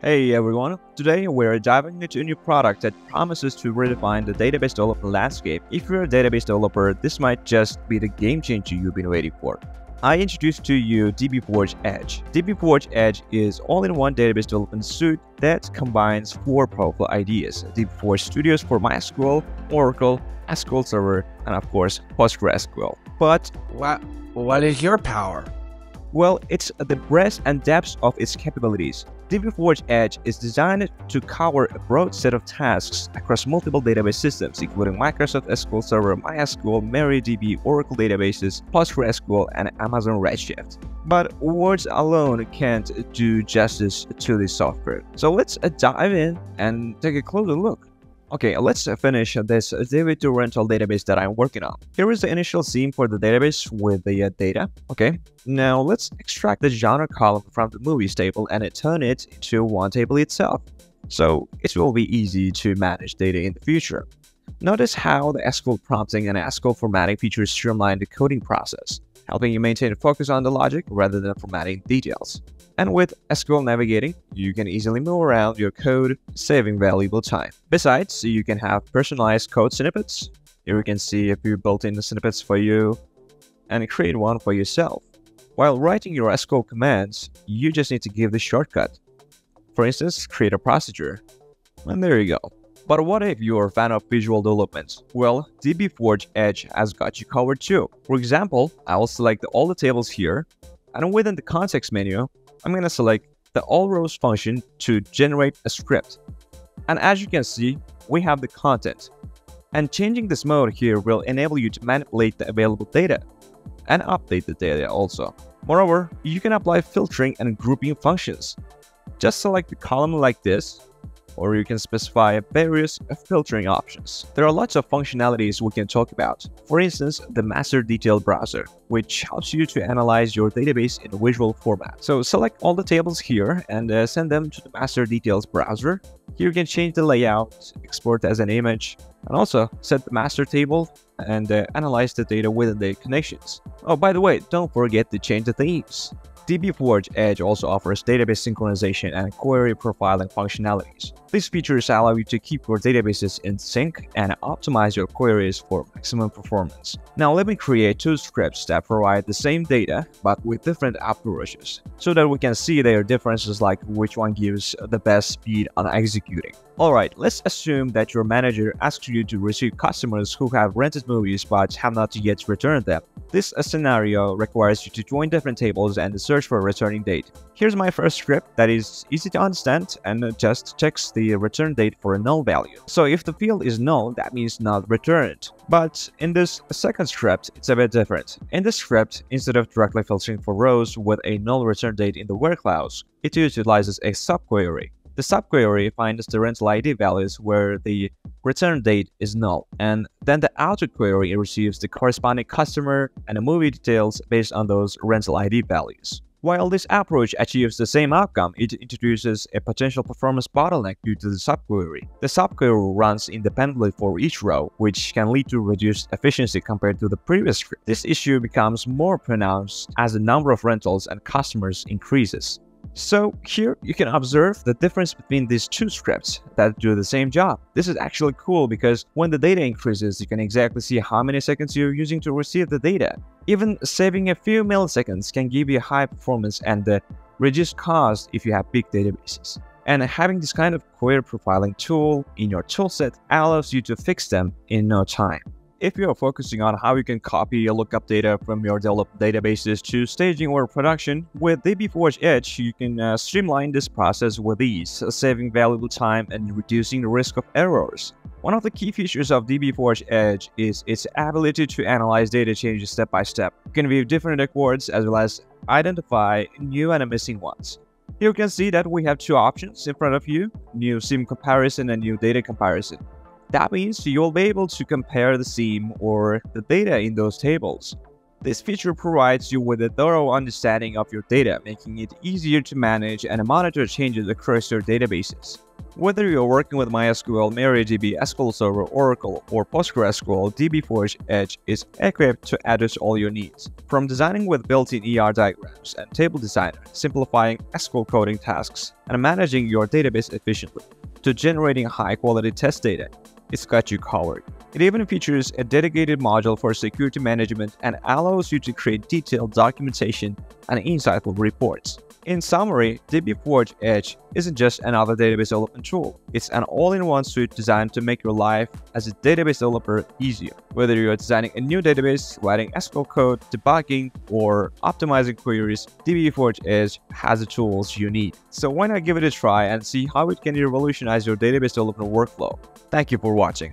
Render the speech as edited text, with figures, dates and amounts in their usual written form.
Hey everyone, today we're diving into a new product that promises to redefine the database development landscape. If you're a database developer, this might just be the game changer you've been waiting for. I introduced to you dbForge Edge. dbForge Edge is all-in-one database development suite that combines four powerful IDEs: dbForge Studios for MySQL, Oracle, SQL Server, and of course PostgreSQL. But what is your power? well, it's the breadth and depth of its capabilities. dbForge Edge is designed to cover a broad set of tasks across multiple database systems, including Microsoft SQL Server, MySQL, MariaDB, Oracle databases, PostgreSQL, and Amazon Redshift. But words alone can't do justice to this software. So let's dive in and take a closer look. Okay, let's finish this DB2 rental database that I'm working on. Here is the initial scene for the database with the data. Okay, now let's extract the genre column from the movies table and turn it into one table itself. So it will be easy to manage data in the future. Notice how the SQL prompting and SQL formatting features streamline the coding process, helping you maintain a focus on the logic rather than formatting details. And with SQL navigating, you can easily move around your code, saving valuable time. Besides, you can have personalized code snippets. Here you can see a few built-in snippets for you and create one for yourself. While writing your SQL commands, you just need to give the shortcut. For instance, create a procedure. And there you go. But what if you're a fan of visual development? Well, dbForge Edge has got you covered too. For example, I will select all the tables here, and within the context menu, I'm going to select the all rows function to generate a script. And as you can see, we have the content. And changing this mode here will enable you to manipulate the available data and update the data also. Moreover, you can apply filtering and grouping functions. Just select the column like this, or you can specify various filtering options. There are lots of functionalities we can talk about. For instance, the master detail browser, which helps you to analyze your database in a visual format. So select all the tables here and send them to the master details browser. Here you can change the layout, export as an image, and also set the master table and analyze the data within the connections. Oh, by the way, don't forget to change the themes. dbForge Edge also offers database synchronization and query profiling functionalities. These features allow you to keep your databases in sync and optimize your queries for maximum performance. Now let me create two scripts that provide the same data but with different approaches, so that we can see their differences, like which one gives the best speed on executing. Alright, let's assume that your manager asks you to receive customers who have rented movies but have not yet returned them. This scenario requires you to join different tables and search for a returning date. Here's my first script that is easy to understand and just checks the return date for a null value. So if the field is null, that means not returned. But in this second script, it's a bit different. In this script, instead of directly filtering for rows with a null return date in the where clause, it utilizes a subquery. The subquery finds the rental ID values where the return date is null, and then the outer query receives the corresponding customer and the movie details based on those rental ID values. While this approach achieves the same outcome, it introduces a potential performance bottleneck due to the subquery. The subquery runs independently for each row, which can lead to reduced efficiency compared to the previous script. This issue becomes more pronounced as the number of rentals and customers increases. So here you can observe the difference between these two scripts that do the same job. This is actually cool because when the data increases, you can exactly see how many seconds you're using to receive the data. Even saving a few milliseconds can give you high performance and reduced cost if you have big databases. And having this kind of query profiling tool in your toolset allows you to fix them in no time. If you are focusing on how you can copy lookup data from your developed databases to staging or production, with dbForge Edge, you can streamline this process with ease, saving valuable time and reducing the risk of errors. One of the key features of dbForge Edge is its ability to analyze data changes step by step. You can view different records as well as identify new and missing ones. Here you can see that we have two options in front of you: new SIM comparison and new data comparison. That means you'll be able to compare the SIM or the data in those tables. This feature provides you with a thorough understanding of your data, making it easier to manage and monitor changes across your databases. Whether you're working with MySQL, MariaDB, SQL Server, Oracle, or PostgreSQL, dbForge Edge is equipped to address all your needs. From designing with built-in ER diagrams and table designer, simplifying SQL coding tasks, and managing your database efficiently, to generating high-quality test data, it's got you covered. It even features a dedicated module for security management and allows you to create detailed documentation and insightful reports. In summary, dbForge Edge isn't just another database development tool. It's an all-in-one suite designed to make your life as a database developer easier. Whether you're designing a new database, writing SQL code, debugging, or optimizing queries, dbForge Edge has the tools you need. So why not give it a try and see how it can revolutionize your database development workflow? Thank you for watching.